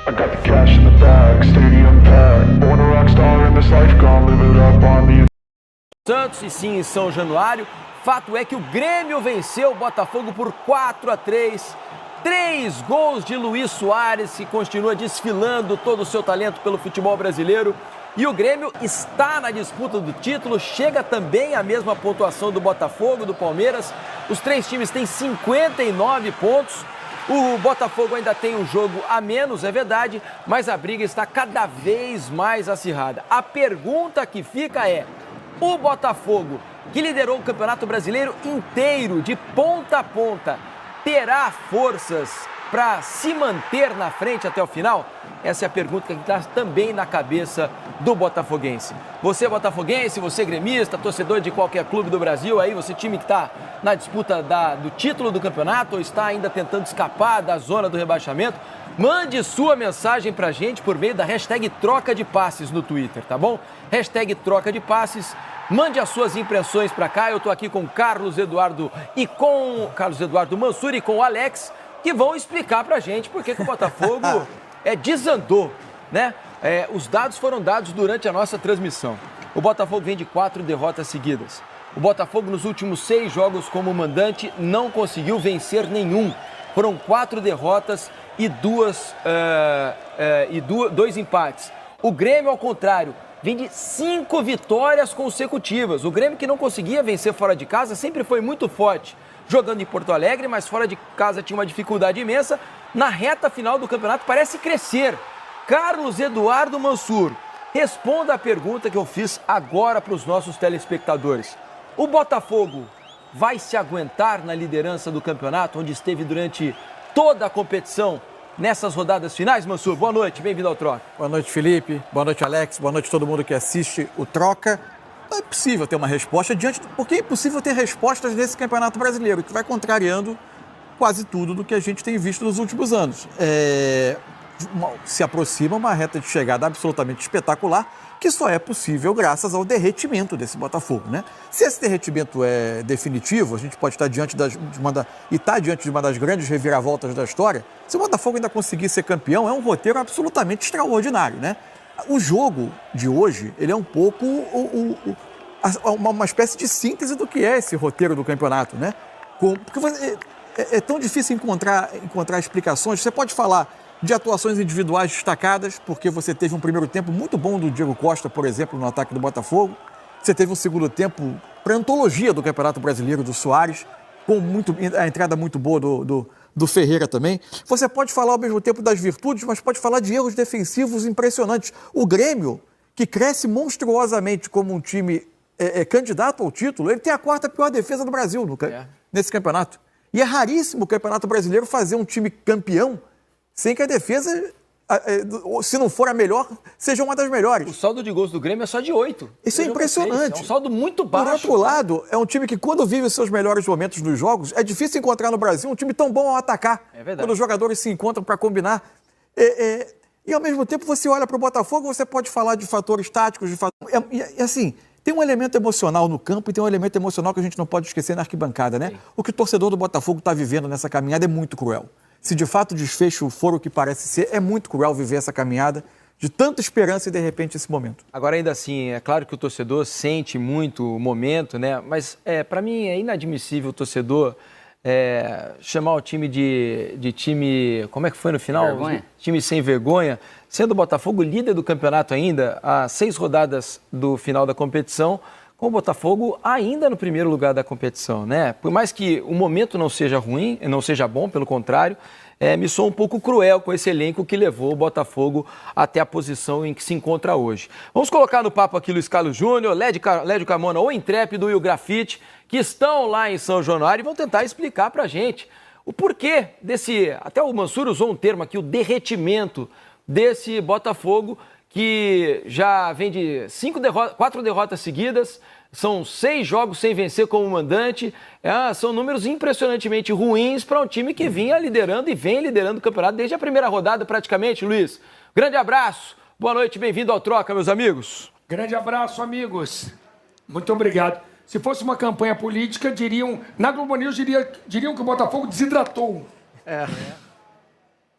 I got the cash in the bag, stadium packed. Born a rock star in this life, gonna live it up on the... Santos e sim em São Januário. Fato é que o Grêmio venceu o Botafogo por 4-3. 3 gols de Luís Soares, que continua desfilando todo o seu talento pelo futebol brasileiro. E o Grêmio está na disputa do título, chega também à mesma pontuação do Botafogo, do Palmeiras. Os 3 times têm 59 pontos. O Botafogo ainda tem um jogo a menos, é verdade, mas a briga está cada vez mais acirrada. A pergunta que fica é: o Botafogo, que liderou o Campeonato Brasileiro inteiro, de ponta a ponta, terá forças para se manter na frente até o final? Essa é a pergunta que está também na cabeça do botafoguense. Você é botafoguense, você é gremista, torcedor de qualquer clube do Brasil, aí você time que está na disputa do título do campeonato ou está ainda tentando escapar da zona do rebaixamento, mande sua mensagem pra gente por meio da hashtag Troca de Passes no Twitter, tá bom? Hashtag Troca de Passes. Mande as suas impressões pra cá. Eu tô aqui com Carlos Eduardo Mansur e com o Alex, que vão explicar pra gente por que o Botafogo desandou, né? Os dados foram dados durante a nossa transmissão. O Botafogo vem de 4 derrotas seguidas. O Botafogo, nos últimos 6 jogos como mandante, não conseguiu vencer nenhum. Foram 4 derrotas e 2 empates. O Grêmio, ao contrário, vem de 5 vitórias consecutivas. O Grêmio, que não conseguia vencer fora de casa, sempre foi muito forte jogando em Porto Alegre, mas fora de casa tinha uma dificuldade imensa. Na reta final do campeonato parece crescer. Carlos Eduardo Mansur, responda a pergunta que eu fiz agora para os nossos telespectadores. O Botafogo vai se aguentar na liderança do campeonato, onde esteve durante toda a competição, nessas rodadas finais? Mansur, boa noite, bem-vindo ao Troca. Boa noite, Felipe. Boa noite, Alex. Boa noite a todo mundo que assiste o Troca. Não é possível ter uma resposta porque é impossível ter respostas nesse Campeonato Brasileiro, que vai contrariando quase tudo do que a gente tem visto nos últimos anos. Se aproxima uma reta de chegada absolutamente espetacular, que só é possível graças ao derretimento desse Botafogo, né? Se esse derretimento é definitivo, a gente pode estar diante de uma das grandes reviravoltas da história. Se o Botafogo ainda conseguir ser campeão, é um roteiro absolutamente extraordinário, né? O jogo de hoje, ele é um pouco uma espécie de síntese do que é esse roteiro do campeonato, né? Porque é tão difícil encontrar explicações. Você pode falar de atuações individuais destacadas, porque você teve um primeiro tempo muito bom do Diego Costa, por exemplo, no ataque do Botafogo. Você teve um segundo tempo para antologia do Campeonato Brasileiro, do Soares, com a entrada muito boa do Ferreira também. Você pode falar ao mesmo tempo das virtudes, mas pode falar de erros defensivos impressionantes. O Grêmio, que cresce monstruosamente como um time candidato ao título, ele tem a 4ª pior defesa do Brasil nesse campeonato. E é raríssimo o Campeonato Brasileiro fazer um time campeão sem que a defesa, se não for a melhor, seja uma das melhores. O saldo de gols do Grêmio é só de 8. Isso é impressionante. É um saldo muito baixo. Por outro lado, é um time que, quando vive os seus melhores momentos nos jogos, é difícil encontrar no Brasil um time tão bom ao atacar. É verdade. Quando os jogadores se encontram para combinar. E, ao mesmo tempo, você olha para o Botafogo, você pode falar de fatores táticos, assim, tem um elemento emocional no campo e tem um elemento emocional que a gente não pode esquecer na arquibancada, né? Sim. O que o torcedor do Botafogo está vivendo nessa caminhada é muito cruel. Se de fato o desfecho for o que parece ser, é muito cruel viver essa caminhada de tanta esperança e de repente esse momento. Agora, ainda assim, é claro que o torcedor sente muito o momento, né? Mas para mim é inadmissível o torcedor chamar o time de time... Como é que foi no final? Vergonha. Time sem vergonha. Sendo o Botafogo líder do campeonato ainda, a 6 rodadas do final da competição, com o Botafogo ainda no primeiro lugar da competição, né? Por mais que o momento não seja ruim, não seja bom, pelo contrário, me soa um pouco cruel com esse elenco que levou o Botafogo até a posição em que se encontra hoje. Vamos colocar no papo aqui Luiz Carlos Júnior, Lédio Carmona, o Intrépido e o Grafite, que estão lá em São Januário e vão tentar explicar pra gente o porquê até o Mansur usou um termo aqui, o derretimento desse Botafogo, que já vem de 4 derrotas seguidas, são 6 jogos sem vencer como mandante, são números impressionantemente ruins para um time que vinha liderando e vem liderando o campeonato desde a primeira rodada praticamente, Luiz. Grande abraço, boa noite, bem-vindo ao Troca, meus amigos. Grande abraço, amigos. Muito obrigado. Se fosse uma campanha política, na Globo News diriam que o Botafogo desidratou.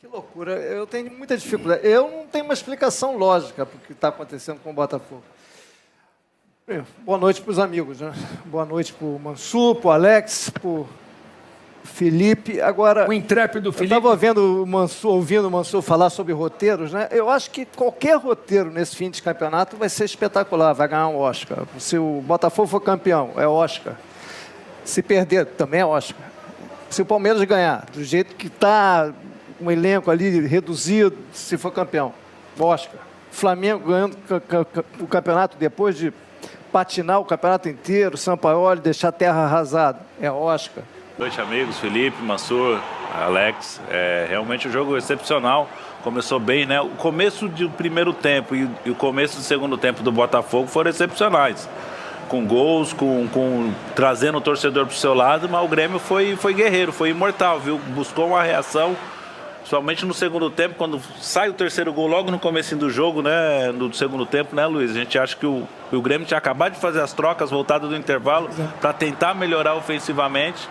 Que loucura. Eu tenho muita dificuldade. Eu não tenho uma explicação lógica para o que está acontecendo com o Botafogo. Boa noite para os amigos, né? Boa noite para o Mansur, para o Alex, para o Felipe. Agora, O intrépido eu Felipe. estava ouvindo o Mansur falar sobre roteiros, né? Eu acho que qualquer roteiro nesse fim de campeonato vai ser espetacular, vai ganhar um Oscar. Se o Botafogo for campeão, é Oscar. Se perder, também é Oscar. Se o Palmeiras ganhar, do jeito que está um elenco ali reduzido, se for campeão, Oscar. Flamengo ganhando o campeonato depois de patinar o campeonato inteiro, Sampaoli deixar a terra arrasada, é Oscar. Boa noite, amigos. Felipe, Mansur, Alex. Realmente um jogo excepcional. Começou bem, né? O começo do primeiro tempo e o começo do segundo tempo do Botafogo foram excepcionais. Com gols, trazendo o torcedor para o seu lado, mas o Grêmio foi guerreiro, foi imortal, viu? Buscou uma reação, principalmente no segundo tempo, quando sai o terceiro gol logo no começo do jogo, né? Do segundo tempo, né, Luiz? A gente acha que o Grêmio tinha acabado de fazer as trocas, voltado do intervalo, para tentar melhorar ofensivamente.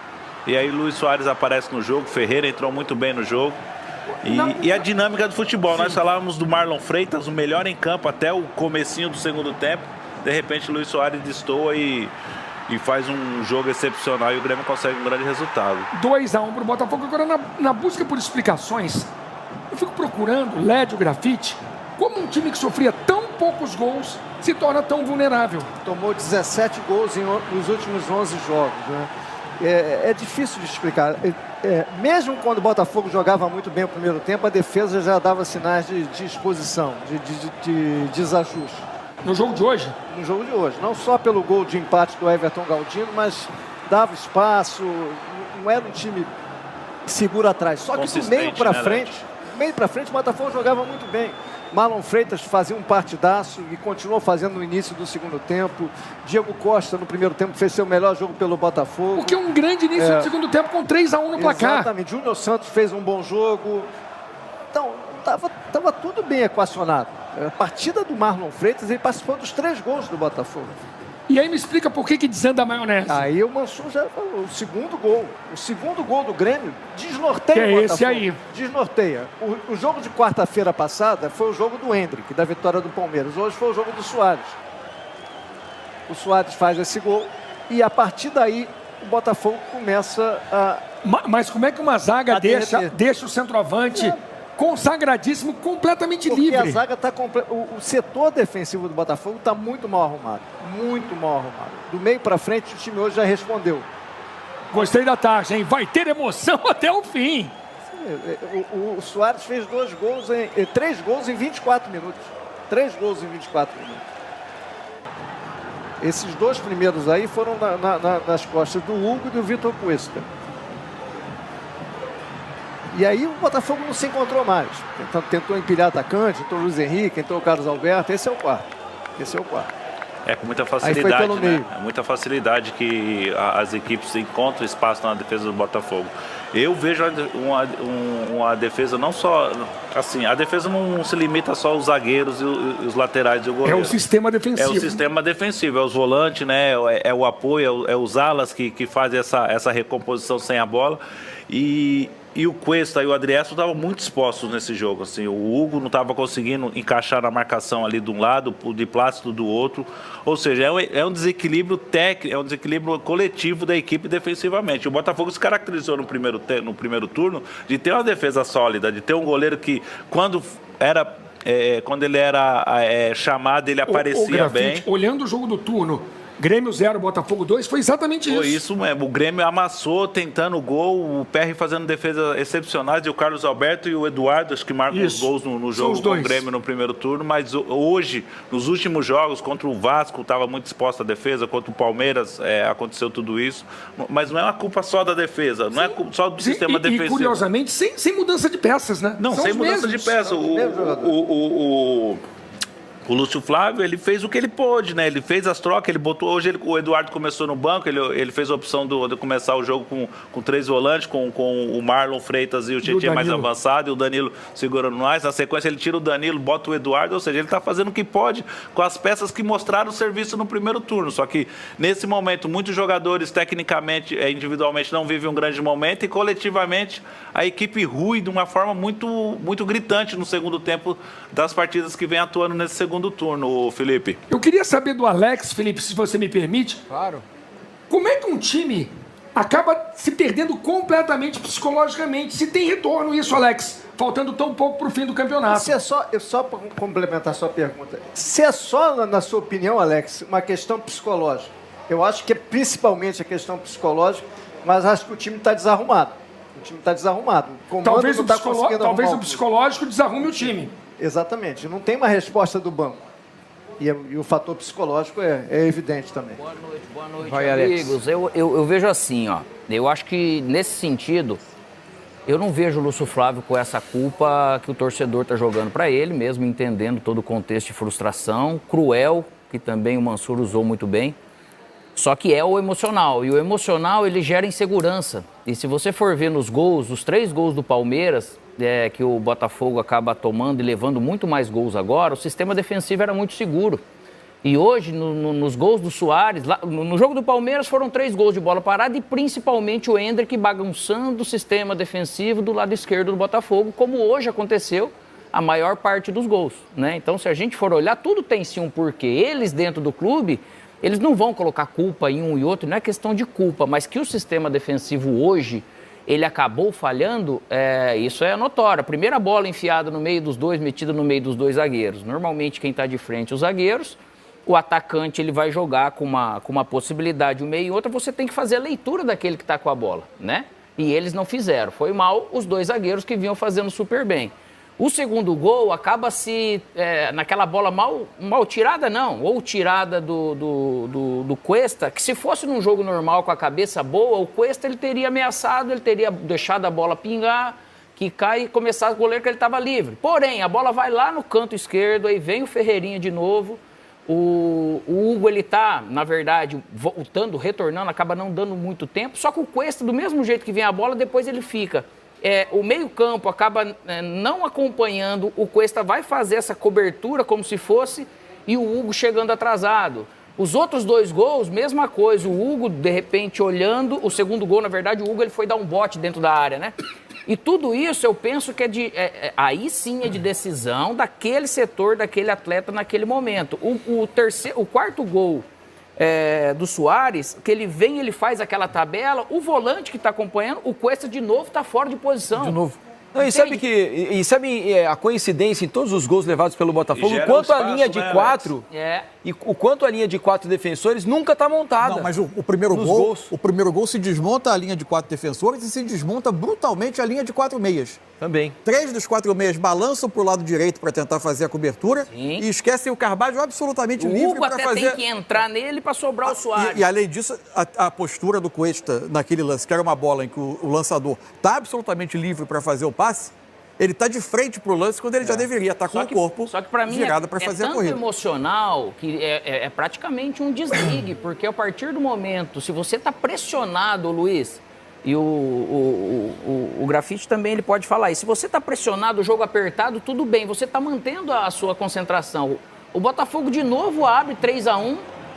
E aí Luiz Soares aparece no jogo, Ferreira entrou muito bem no jogo. E a dinâmica do futebol. Nós falávamos do Marlon Freitas, o melhor em campo até o comecinho do segundo tempo. De repente, Luiz Soares destoa e faz um jogo excepcional e o Grêmio consegue um grande resultado. 2-1 para o Botafogo. Agora, na busca por explicações, eu fico procurando, Lédio, Grafite, como um time que sofria tão poucos gols se torna tão vulnerável. Tomou 17 gols nos últimos 11 jogos, né? É difícil de explicar. Mesmo quando o Botafogo jogava muito bem o primeiro tempo, a defesa já dava sinais de exposição, de desajuste. No jogo de hoje? No jogo de hoje. Não só pelo gol de empate do Everton Galdino, mas dava espaço, não era um time seguro atrás. Só que do meio para frente, o Botafogo jogava muito bem. Marlon Freitas fazia um partidaço e continuou fazendo no início do segundo tempo. Diego Costa, no primeiro tempo, fez seu melhor jogo pelo Botafogo. Porque um grande início do segundo tempo com 3-1 no placar. Exatamente. Júnior Santos fez um bom jogo. Então, estava tudo bem equacionado. A partida do Marlon Freitas, ele participou dos 3 gols do Botafogo. E aí me explica por que desanda a maionese. Aí o Mansur já falou, o segundo gol do Grêmio desnorteia o Botafogo. Esse aí. Desnorteia. O jogo de quarta-feira passada foi o jogo do Hendrick, da vitória do Palmeiras. Hoje foi o jogo do Soares. O Soares faz esse gol e a partir daí o Botafogo começa a... Mas como é que uma zaga deixa o centroavante consagradíssimo completamente livre? Porque a zaga está o setor defensivo do Botafogo está muito mal arrumado. Muito mal arrumado. Do meio para frente, o time hoje já respondeu. Gostei da taxa, hein? Vai ter emoção até o fim. O Soares fez 3 gols em 24 minutos. 3 gols em 24 minutos. Esses 2 primeiros aí foram nas costas do Hugo e do Vitor Cuesta. E aí o Botafogo não se encontrou mais. Tentou empilhar atacante, entrou o Luiz Henrique, entrou o Carlos Alberto. Esse é o quarto. Com muita facilidade, né? É muita facilidade que as equipes encontram espaço na defesa do Botafogo. Eu vejo uma defesa não só... Assim, a defesa não se limita só aos zagueiros e os laterais e o goleiro. É o sistema defensivo. É o sistema defensivo, é os volantes, né? É o apoio, é os alas que fazem essa recomposição sem a bola. E o Cuesta e o Adrielson estavam muito expostos nesse jogo. Assim, o Hugo não estava conseguindo encaixar na marcação ali de um lado, o de Plácido do outro. Ou seja, é um desequilíbrio técnico, é um desequilíbrio coletivo da equipe defensivamente. O Botafogo se caracterizou no primeiro turno de ter uma defesa sólida, de ter um goleiro que, quando ele era chamado, ele aparecia bem. Olhando o jogo do turno, Grêmio 0, Botafogo 2, foi exatamente isso. Foi isso mesmo. O Grêmio amassou, tentando o gol, o Perry fazendo defesas excepcionais, e o Carlos Alberto e o Eduardo, acho que marcam os gols no jogo com o Grêmio no primeiro turno, mas hoje, nos últimos jogos, contra o Vasco, estava muito exposta a defesa, contra o Palmeiras, aconteceu tudo isso, mas não é uma culpa só da defesa, não é só do sistema defensivo. E curiosamente, sem mudança de peças, né? Não, sem mudança de peças. O Lúcio Flávio, ele fez o que ele pôde, né? Ele fez as trocas, ele botou... Hoje o Eduardo começou no banco, ele fez a opção de começar o jogo com 3 volantes, com o Marlon Freitas e o Tietchan mais avançado, e o Danilo segurando mais. Na sequência, ele tira o Danilo, bota o Eduardo, ou seja, ele está fazendo o que pode com as peças que mostraram o serviço no primeiro turno. Só que, nesse momento, muitos jogadores, tecnicamente, individualmente, não vivem um grande momento, e coletivamente, a equipe rui de uma forma muito, muito gritante no segundo tempo das partidas que vem atuando nesse segundo turno, Felipe. Eu queria saber do Alex, Felipe, se você me permite. Claro. Como é que um time acaba se perdendo completamente psicologicamente? Se tem retorno isso, Alex, faltando tão pouco para o fim do campeonato. Se é só para complementar a sua pergunta, se é só, na sua opinião, Alex, uma questão psicológica, eu acho que é principalmente a questão psicológica, mas acho que o time está desarrumado. O time está desarrumado. Talvez o psicológico desarrume o time. Exatamente. Não tem uma resposta do banco. E o fator psicológico é evidente também. Boa noite, amigos. Eu vejo assim, ó. Eu acho que, nesse sentido, eu não vejo o Lúcio Flávio com essa culpa que o torcedor está jogando para ele, mesmo entendendo todo o contexto de frustração, cruel, que também o Mansur usou muito bem. Só que é o emocional. E o emocional, ele gera insegurança. E se você for ver nos gols, os 3 gols do Palmeiras... que o Botafogo acaba tomando e levando muito mais gols agora, o sistema defensivo era muito seguro. E hoje, nos gols do Soares, no jogo do Palmeiras foram 3 gols de bola parada e principalmente o Endrick bagunçando o sistema defensivo do lado esquerdo do Botafogo, como hoje aconteceu a maior parte dos gols, né? Então, se a gente for olhar, tudo tem sim um porquê. Eles, dentro do clube, eles não vão colocar culpa em um e outro, não é questão de culpa, mas que o sistema defensivo hoje... ele acabou falhando, isso é notório. A primeira bola enfiada no meio dos dois, metida no meio dos 2 zagueiros. Normalmente quem está de frente os zagueiros, o atacante ele vai jogar com uma possibilidade, um meio e outra, você tem que fazer a leitura daquele que está com a bola, né? E eles não fizeram. Foi mal os 2 zagueiros que vinham fazendo super bem. O segundo gol acaba naquela bola mal tirada, não, ou tirada do Cuesta, que se fosse num jogo normal com a cabeça boa, o Cuesta ele teria ameaçado, ele teria deixado a bola pingar, quicar e começar o goleiro que ele estava livre. Porém, a bola vai lá no canto esquerdo, aí vem o Ferreirinha de novo, o Hugo ele tá, na verdade, voltando, retornando, acaba não dando muito tempo, só que o Cuesta, do mesmo jeito que vem a bola, depois ele fica... o meio-campo acaba não acompanhando, o Cuesta vai fazer essa cobertura como se fosse, e o Hugo chegando atrasado. Os outros 2 gols, mesma coisa, o Hugo, de repente, olhando, o segundo gol, na verdade, o Hugo ele foi dar um bote dentro da área, né? E tudo isso eu penso que aí sim é de decisão daquele setor, daquele atleta naquele momento. O quarto gol do Soares, que ele vem, ele faz aquela tabela, o volante que está acompanhando, o Cuesta de novo está fora de posição. De novo. Não, e sabe a coincidência em todos os gols levados pelo Botafogo, o quanto a linha de 4 e o quanto a linha de 4 defensores nunca está montada. Não, mas o primeiro gol se desmonta a linha de 4 defensores e se desmonta brutalmente a linha de 4 meias. Também. 3 dos 4 meias balançam para o lado direito para tentar fazer a cobertura. Sim. E esquecem o Carvalho absolutamente livre para fazer... O Hugo até tem que entrar nele para sobrar o Soares. E além disso, a postura do Cuesta naquele lance, que era uma bola em que o lançador está absolutamente livre para fazer o passe, ele está de frente para o lance quando ele já deveria estar com o corpo virado para fazer a corrida. É tanto emocional que é praticamente um desligue, porque a partir do momento, se você está pressionado, Luiz, e o Grafite também ele pode falar isso, se você está pressionado, o jogo apertado, tudo bem, você está mantendo a sua concentração. O Botafogo de novo abre 3-1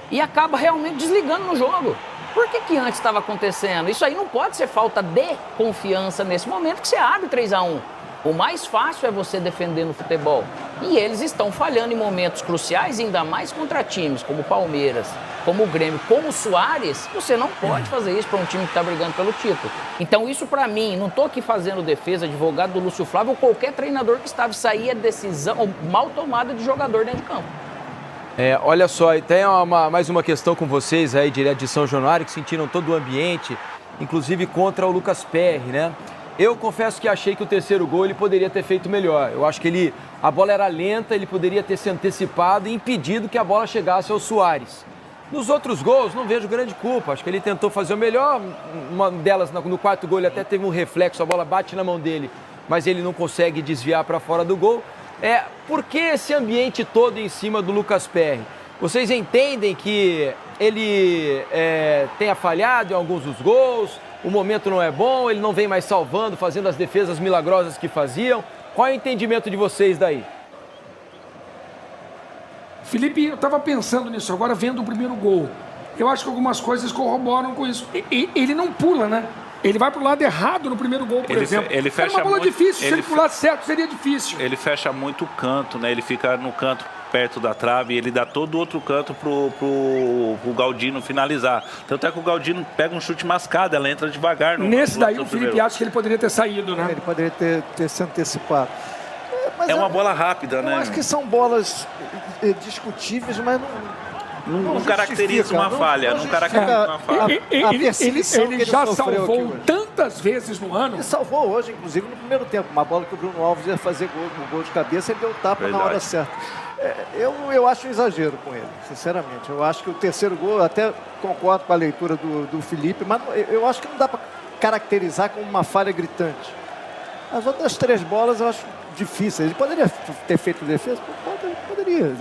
e acaba realmente desligando no jogo. Por que antes estava acontecendo? Isso aí não pode ser falta de confiança nesse momento que você abre 3-1. O mais fácil é você defender no futebol. E eles estão falhando em momentos cruciais, ainda mais contra times como o Palmeiras, como o Grêmio, como o Soares. Você não pode fazer isso para um time que está brigando pelo título. Então isso para mim, não estou aqui fazendo defesa, advogado do Lúcio Flávio ou qualquer treinador que estava. Isso aí é decisão ou mal tomada de jogador dentro de campo. Olha só, tem mais uma questão com vocês aí, direto de São Januário, que sentiram todo o ambiente, inclusive contra o Lucas Perry, né? Eu confesso que achei que o terceiro gol ele poderia ter feito melhor. Eu acho que a bola era lenta, ele poderia ter se antecipado e impedido que a bola chegasse ao Soares. Nos outros gols, não vejo grande culpa. Acho que ele tentou fazer o melhor. Uma delas, no quarto gol, ele até teve um reflexo, a bola bate na mão dele, mas ele não consegue desviar para fora do gol. Por que esse ambiente todo em cima do Lucas Perry? Vocês entendem que ele tenha falhado em alguns dos gols, o momento não é bom, ele não vem mais salvando, fazendo as defesas milagrosas que faziam? Qual é o entendimento de vocês daí? Felipe, eu estava pensando nisso agora, vendo o primeiro gol. Eu acho que algumas coisas corroboram com isso. Ele não pula, né? Ele vai para o lado errado no primeiro gol, por exemplo. Ele fecha uma bola muito, difícil, se ele pulasse certo seria difícil. Ele fecha muito o canto, né? Ele fica no canto perto da trave e ele dá todo o outro canto pro Galdino finalizar. Tanto é que o Galdino pega um chute mascado, ela entra devagar. Nesse daí o Felipe acha que ele poderia ter saído, né? Ele poderia ter se antecipado. Mas uma bola rápida, né? Eu acho que são bolas discutíveis, mas não caracteriza uma falha. Não caracteriza uma falha. Ele já salvou tantas vezes no ano. Ele salvou hoje, inclusive, no primeiro tempo. Uma bola que o Bruno Alves ia fazer gol de cabeça, ele deu tapa na hora certa. Eu acho um exagero com ele, sinceramente. Eu acho que o terceiro gol, até concordo com a leitura do Felipe, mas eu acho que não dá para caracterizar como uma falha gritante. As outras 3 bolas eu acho difíceis. Ele poderia ter feito defesa? Poderia.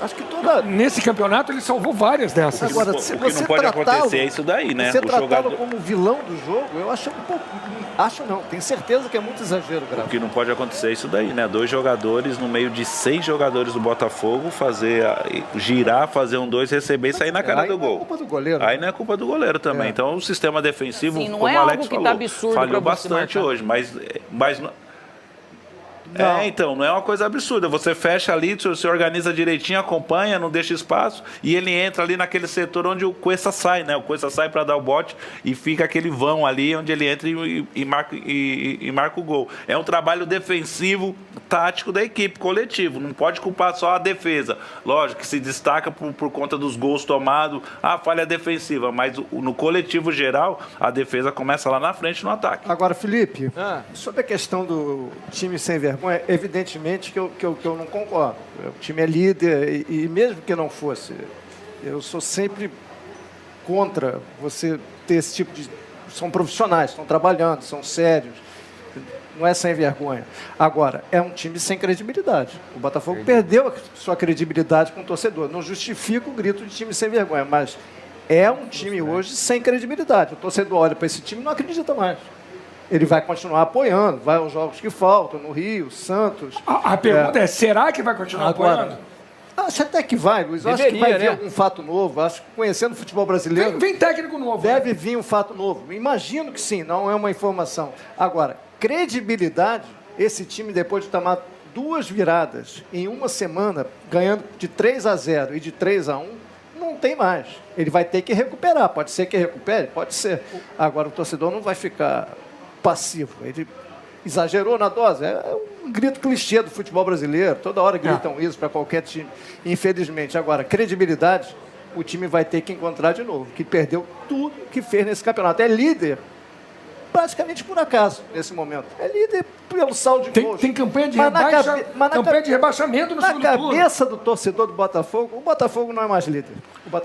Acho que nesse campeonato ele salvou várias dessas. Agora, o que não pode acontecer é isso daí, né? Você tratá-lo como vilão do jogo, eu acho um pouco... Acho não, tenho certeza que é muito exagero, Grava. O que não pode acontecer é isso daí, né? 2 jogadores no meio de 6 jogadores do Botafogo girar, fazer um 2, receber e sair na cara do gol. Não é culpa do goleiro. Aí não é culpa do goleiro também. Então o sistema defensivo, sim, não como é o Alex algo que falou, tá absurdo falhou pra você bastante marcar. hoje, mas então, não é uma coisa absurda. Você fecha ali, você organiza direitinho, acompanha, não deixa espaço, e ele entra ali naquele setor onde o Cuesta sai, né? O Cuesta sai para dar o bote e fica aquele vão ali onde ele entra e marca o gol. É um trabalho defensivo, tático da equipe, coletivo. Não pode culpar só a defesa. Lógico que se destaca por conta dos gols tomados, a falha defensiva, mas no coletivo geral, a defesa começa lá na frente no ataque. Agora, Felipe, sobre a questão do time sem vergonha, evidentemente que eu não concordo. O time é líder e mesmo que não fosse, eu sou sempre contra você ter esse tipo de... São profissionais, estão trabalhando, são sérios, não é sem vergonha. Agora, é um time sem credibilidade. O Botafogo perdeu a sua credibilidade com o torcedor. Não justifica o grito de time sem vergonha, mas é um time hoje sem credibilidade. O torcedor olha para esse time e não acredita mais. Ele vai continuar apoiando, vai aos jogos que faltam, no Rio, Santos. A pergunta é, será que vai continuar apoiando? Acho até que vai, Luiz. Eu acho que vai vir algum fato novo. Acho que conhecendo o futebol brasileiro... Vem técnico novo. Deve vir um fato novo. Imagino que sim, não é uma informação. Agora, credibilidade, esse time, depois de tomar 2 viradas em uma semana, ganhando de 3-0 e de 3-1, não tem mais. Ele vai ter que recuperar. Pode ser que recupere? Pode ser. Agora, o torcedor não vai ficar passivo. Ele exagerou na dose. É um grito clichê do futebol brasileiro. Toda hora gritam isso para qualquer time. Infelizmente. Agora, credibilidade, o time vai ter que encontrar de novo. Que perdeu tudo que fez nesse campeonato. É líder praticamente por acaso, nesse momento. É líder pelo saldo de gols. Tem campanha de rebaixamento no segundo turno. Na cabeça do torcedor do Botafogo, o Botafogo não é mais líder.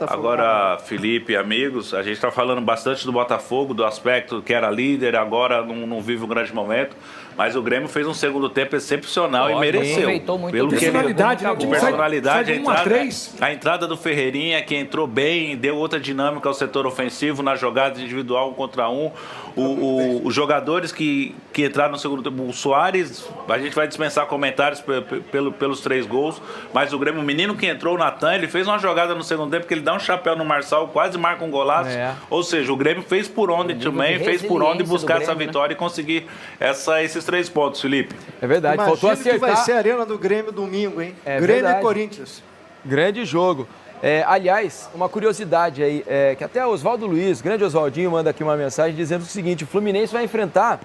Agora, Felipe, amigos, a gente está falando bastante do Botafogo, do aspecto que era líder, agora não vive um grande momento, mas o Grêmio fez um segundo tempo excepcional e mereceu. Aproveitou muito pelo personalidade, que ele... personalidade, a entrada do Ferreirinha, que entrou bem, deu outra dinâmica ao setor ofensivo na jogada individual 1 contra 1. Os jogadores que entraram no segundo tempo, o Soares, a gente vai dispensar comentários pelos 3 gols, mas o Grêmio, o menino que entrou, o Natan, ele fez uma jogada no segundo tempo que ele dá um chapéu no Marçal, quase marca um golaço. Ou seja, o Grêmio fez por onde também, fez por onde buscar Grêmio, essa vitória e conseguir esses 3 pontos, Felipe. É verdade, Imagino faltou acertar. Que vai ser a arena do Grêmio domingo, hein? É Grêmio verdade. e Corinthians. Grande jogo. Aliás, uma curiosidade aí, que até Oswaldo Luiz, grande Oswaldinho, manda aqui uma mensagem dizendo o seguinte: o Fluminense vai enfrentar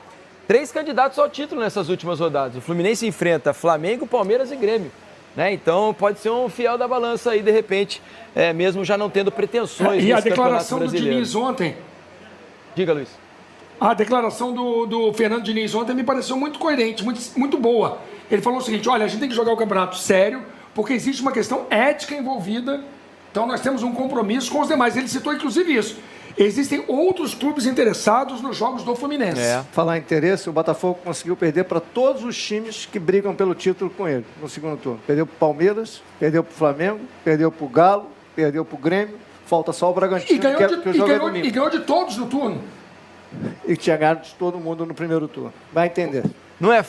3 candidatos ao título nessas últimas rodadas. O Fluminense enfrenta Flamengo, Palmeiras e Grêmio. Né? Então pode ser um fiel da balança aí, de repente, mesmo já não tendo pretensões. E a declaração do Diniz ontem? Diga, Luiz. A declaração do Fernando Diniz ontem me pareceu muito coerente, muito boa. Ele falou o seguinte: olha, a gente tem que jogar o campeonato sério, porque existe uma questão ética envolvida. Então nós temos um compromisso com os demais. Ele citou inclusive isso. Existem outros clubes interessados nos jogos do Fluminense. Falar em interesse, o Botafogo conseguiu perder para todos os times que brigam pelo título com ele no segundo turno. Perdeu para o Palmeiras, perdeu para o Flamengo, perdeu para o Galo, perdeu para o Grêmio. Falta só o Bragantino, que o jogo é domingo. E ganhou de todos no turno. E tinha ganhado de todo mundo no primeiro turno. Vai entender. Não é